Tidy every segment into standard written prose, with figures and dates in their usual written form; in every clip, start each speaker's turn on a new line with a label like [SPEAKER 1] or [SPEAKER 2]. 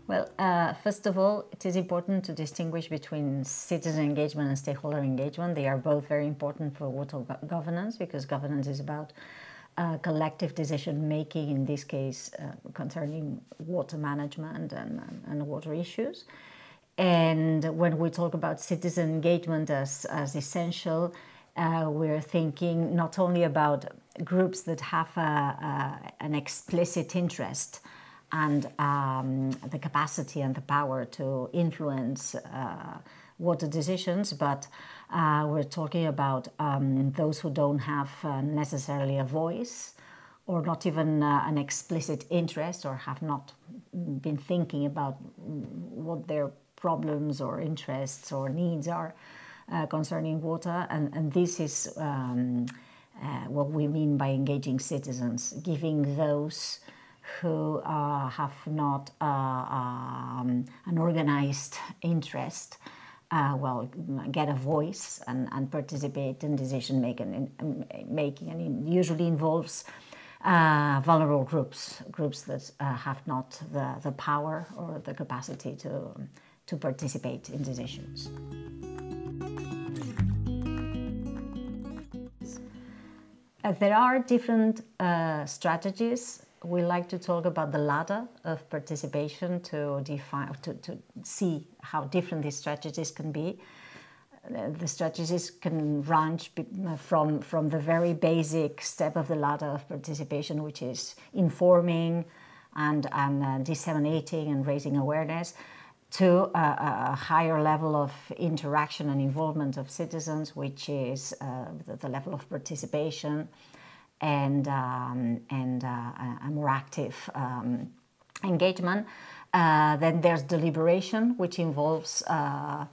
[SPEAKER 1] Well, first of all, it is important to distinguish between citizen engagement and stakeholder engagement. They are both very important for water governance, because governance is about collective decision making, in this case concerning water management and water issues. And when we talk about citizen engagement as essential, we're thinking not only about groups that have an explicit interest and the capacity and the power to influence water decisions, but we're talking about those who don't have necessarily a voice, or not even an explicit interest, or have not been thinking about what their problems or interests or needs are concerning water. And this is what we mean by engaging citizens, giving those who have not an organized interest get a voice and participate in decision making, and it usually involves vulnerable groups that have not the power or the capacity to participate in decisions. There are different strategies. We like to talk about the ladder of participation to see how different these strategies can be. The strategies can range from the very basic step of the ladder of participation, which is informing and disseminating and raising awareness, to a higher level of interaction and involvement of citizens, which is the level of participation and a more active engagement. Then there's deliberation, which involves an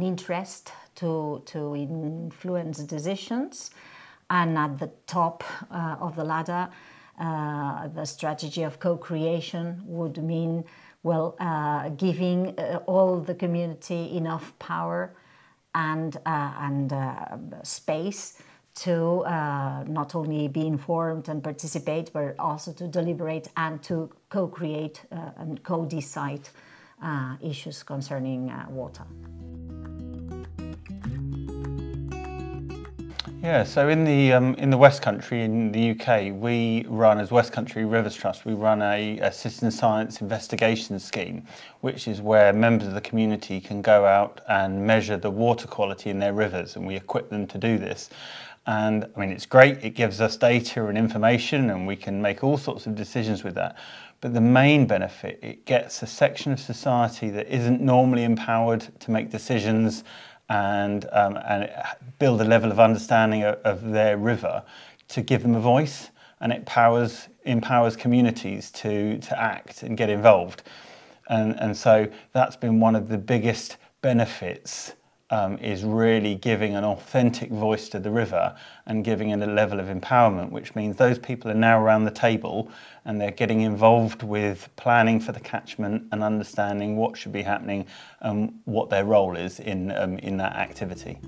[SPEAKER 1] interest to influence decisions. And at the top of the ladder, the strategy of co-creation would mean giving all the community enough power and space to not only be informed and participate, but also to deliberate and to co-create and co-decide issues concerning water.
[SPEAKER 2] Yeah, so in the West Country, in the UK, we run, as West Country Rivers Trust, we run a citizen science investigation scheme, which is where members of the community can go out and measure the water quality in their rivers, and we equip them to do this. And I mean, it's great, it gives us data and information, and we can make all sorts of decisions with that. But the main benefit, it gets a section of society that isn't normally empowered to make decisions and build a level of understanding of their river, to give them a voice, and it empowers communities to act and get involved. And so that's been one of the biggest benefits, is really giving an authentic voice to the river and giving it a level of empowerment, which means those people are now around the table and they're getting involved with planning for the catchment and understanding what should be happening and what their role is in that activity.